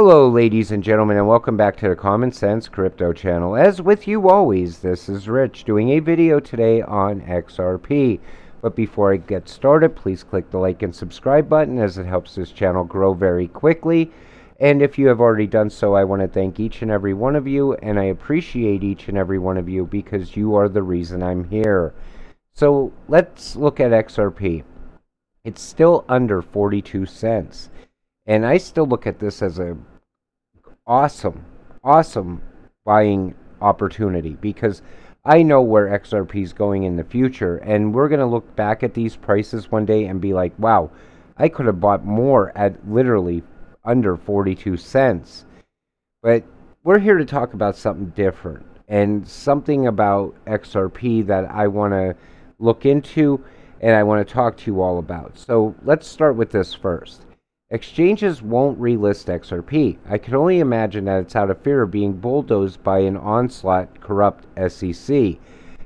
Hello ladies and gentlemen, and welcome back to the Common Sense Crypto channel. As with you always, this is Rich doing a video today on XRP. But before I get started, please click the like and subscribe button as it helps this channel grow very quickly. And if you have already done so, I want to thank each and every one of you, and I appreciate each and every one of you because you are the reason I'm here. So let's look at XRP. It's still under 42 cents. And I still look at this as a awesome buying opportunity because I know where XRP is going in the future, and we're going to look back at these prices one day and be like, wow, I could have bought more at literally under 42 cents. But we're here to talk about something different and something about XRP that I want to look into and I want to talk to you all about. So let's start with this first. Exchanges won't relist XRP. I can only imagine that it's out of fear of being bulldozed by an onslaught corrupt SEC.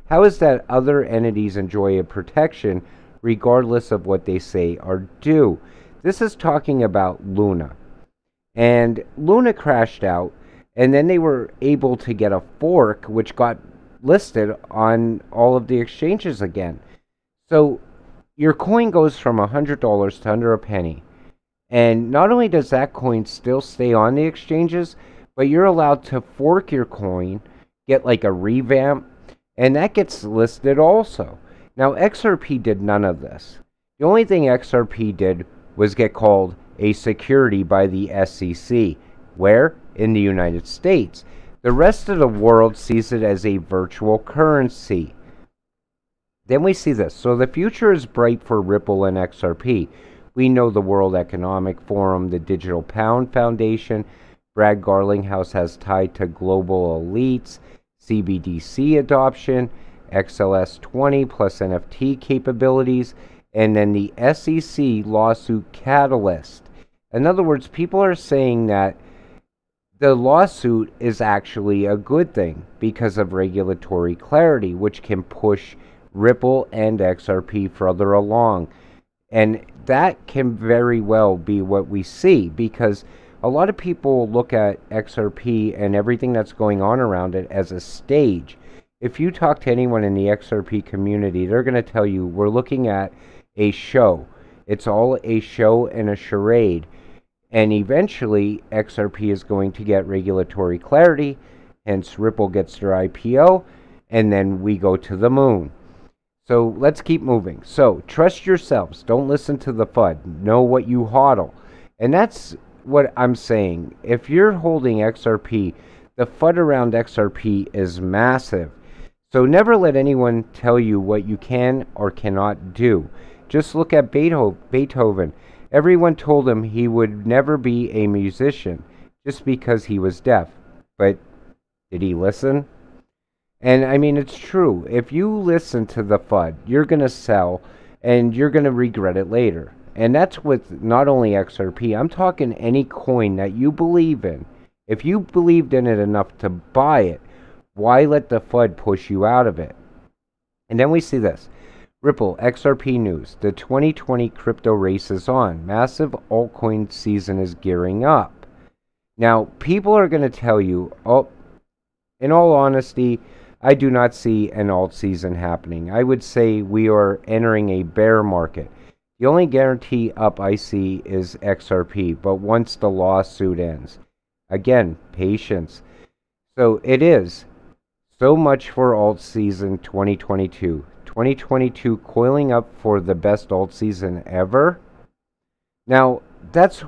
How is that other entities enjoy a protection regardless of what they say or do? This is talking about Luna. And Luna crashed out, and then they were able to get a fork which got listed on all of the exchanges again. So your coin goes from $100 to under a penny. And not only does that coin still stay on the exchanges, but you're allowed to fork your coin, get like a revamp, and that gets listed also. Now, XRP did none of this. The only thing XRP did was get called a security by the SEC. Where? In the United States. The rest of the world sees it as a virtual currency. Then we see this. So the future is bright for Ripple and XRP. We know the World Economic Forum, the Digital Pound Foundation, Brad Garlinghouse has tied to global elites, CBDC adoption, XLS20 plus NFT capabilities, and then the SEC lawsuit catalyst. In other words, people are saying that the lawsuit is actually a good thing because of regulatory clarity, which can push Ripple and XRP further along. And that can very well be what we see because a lot of people look at XRP and everything that's going on around it as a stage. If you talk to anyone in the XRP community, they're going to tell you we're looking at a show. It's all a show and a charade. And eventually, XRP is going to get regulatory clarity. Hence, Ripple gets their IPO. And then we go to the moon. So let's keep moving. So trust yourselves. Don't listen to the FUD. Know what you hodl. And that's what I'm saying. If you're holding XRP, the FUD around XRP is massive. So never let anyone tell you what you can or cannot do. Just look at Beethoven. Everyone told him he would never be a musician just because he was deaf. But did he listen? And I mean, it's true. If you listen to the FUD, you're going to sell and you're going to regret it later. And that's with not only XRP. I'm talking any coin that you believe in. If you believed in it enough to buy it, why let the FUD push you out of it? And then we see this. Ripple, XRP news. The 2020 crypto race is on. Massive altcoin season is gearing up. Now, people are going to tell you, oh, in all honesty, I do not see an alt season happening. I would say we are entering a bear market. The only guarantee up I see is XRP, but once the lawsuit ends. Again, patience. So it is. So much for alt season 2022. 2022 coiling up for the best alt season ever. Now, that's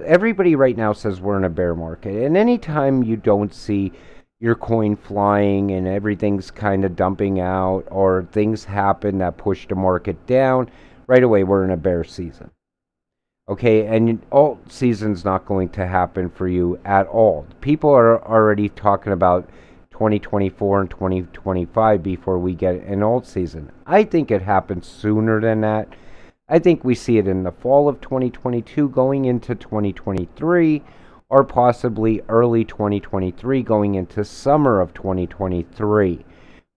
everybody right now says we're in a bear market. And anytime you don't see your coin flying and everything's kind of dumping out or things happen that push the market down, right away we're in a bear season. Okay, and alt season's not going to happen for you at all. People are already talking about 2024 and 2025 before we get an alt season. I think it happens sooner than that. I think we see it in the fall of 2022 going into 2023, or possibly early 2023 going into summer of 2023.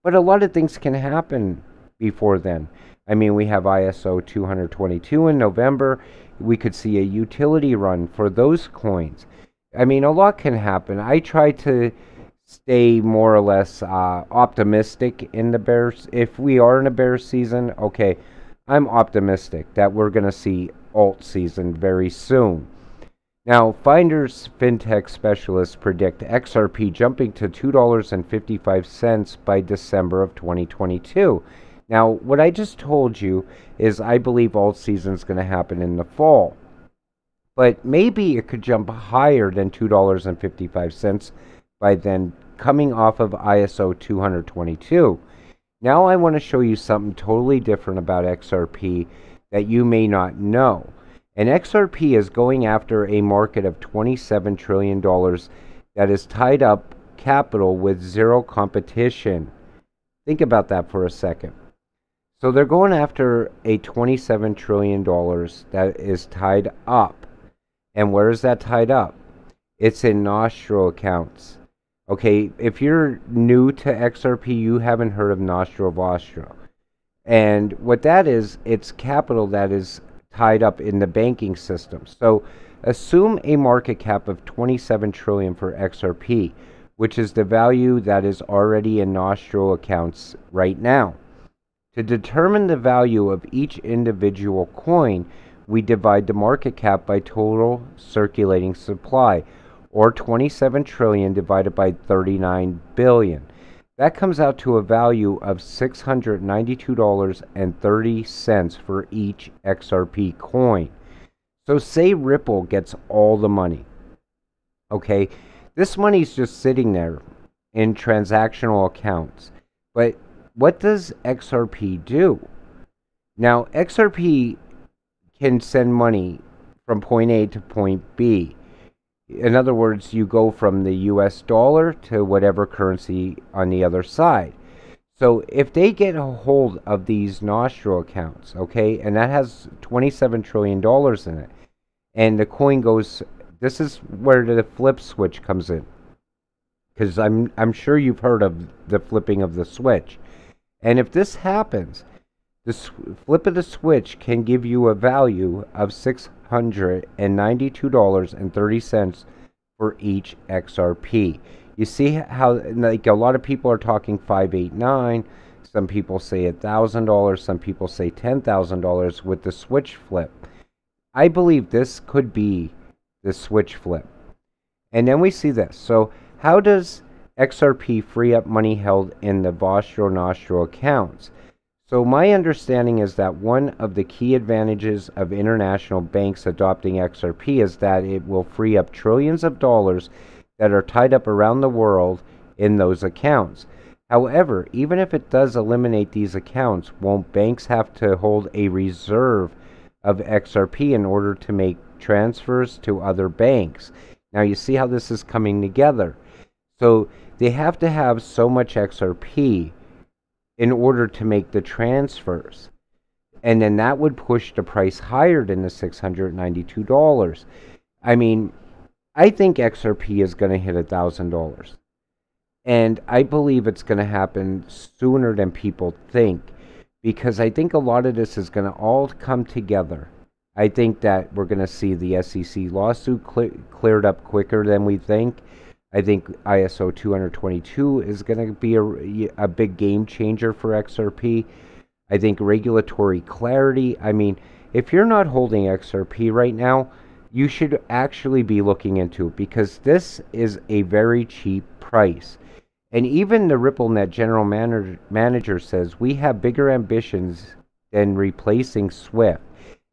But a lot of things can happen before then. I mean, we have ISO 222 in November. We could see a utility run for those coins. I mean, a lot can happen. I try to stay more or less optimistic in the bears. If we are in a bear season, okay, I'm optimistic that we're going to see alt season very soon. Now, Finders fintech specialists predict XRP jumping to $2.55 by December of 2022. Now, what I just told you is I believe alt season is going to happen in the fall. But maybe it could jump higher than $2.55 by then, coming off of ISO 222. Now I want to show you something totally different about XRP that you may not know. And XRP is going after a market of $27 trillion that is tied up capital with zero competition. Think about that for a second. So they're going after a $27 trillion that is tied up. And where is that tied up? It's in Nostro accounts. Okay, if you're new to XRP, you haven't heard of Nostro Vostro. And what that is, it's capital that is tied up in the banking system. So assume a market cap of 27 trillion for XRP, which is the value that is already in Nostro accounts right now. To determine the value of each individual coin, we divide the market cap by total circulating supply, or 27 trillion divided by 39 billion. That comes out to a value of $692.30 for each XRP coin. So say Ripple gets all the money. Okay, this money's just sitting there in transactional accounts. But what does XRP do? Now, XRP can send money from point A to point B. In other words, you go from the US dollar to whatever currency on the other side. So if they get a hold of these Nostro accounts, okay, and that has $27 trillion in it, and the coin goes, this is where the flip switch comes in. Because I'm sure you've heard of the flipping of the switch. And if this happens, the flip of the switch can give you a value of $692.30 for each XRP. You see how, like, a lot of people are talking 589, some people say $1,000, some people say $10,000 with the switch flip. I believe this could be the switch flip. And then we see this. So how does XRP free up money held in the Vostro Nostro accounts? So my understanding is that one of the key advantages of international banks adopting XRP is that it will free up trillions of dollars that are tied up around the world in those accounts. However, even if it does eliminate these accounts, won't banks have to hold a reserve of XRP in order to make transfers to other banks? Now you see how this is coming together. So they have to have so much XRP in order to make the transfers. And then that would push the price higher than the $692. I mean, I think XRP is going to hit $1,000. And I believe it's going to happen sooner than people think. Because I think a lot of this is going to all come together. I think that we're going to see the SEC lawsuit cleared up quicker than we think. I think ISO 222 is going to be a big game changer for XRP. I think regulatory clarity. I mean, if you're not holding XRP right now, you should actually be looking into it, because this is a very cheap price. And even the RippleNet general manager says we have bigger ambitions than replacing SWIFT.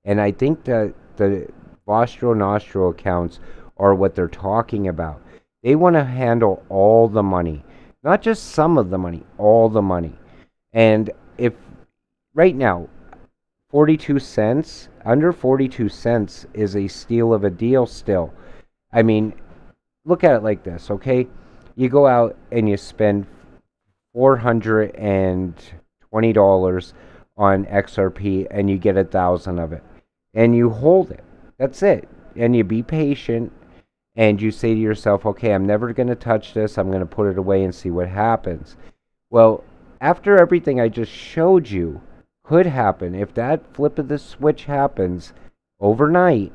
And I think that the Vostro Nostro accounts are what they're talking about. They want to handle all the money, not just some of the money, all the money. And if right now, 42 cents, under 42 cents is a steal of a deal still. I mean, look at it like this, okay? You go out and you spend $420 on XRP and you get 1,000 of it. And you hold it. That's it. And you be patient. And you say to yourself, okay, I'm never going to touch this. I'm going to put it away and see what happens. Well, after everything I just showed you could happen, if that flip of the switch happens overnight,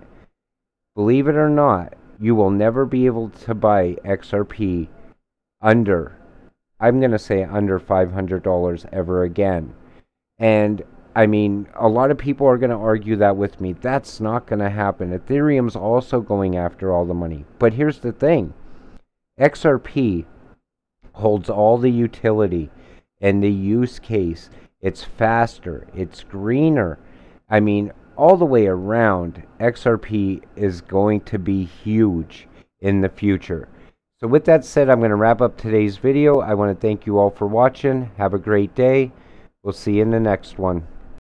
believe it or not, you will never be able to buy XRP under, I'm going to say under $500 ever again. And I mean, a lot of people are going to argue that with me. That's not going to happen. Ethereum's also going after all the money. But here's the thing. XRP holds all the utility and the use case. It's faster. It's greener. I mean, all the way around, XRP is going to be huge in the future. So with that said, I'm going to wrap up today's video. I want to thank you all for watching. Have a great day. We'll see you in the next one.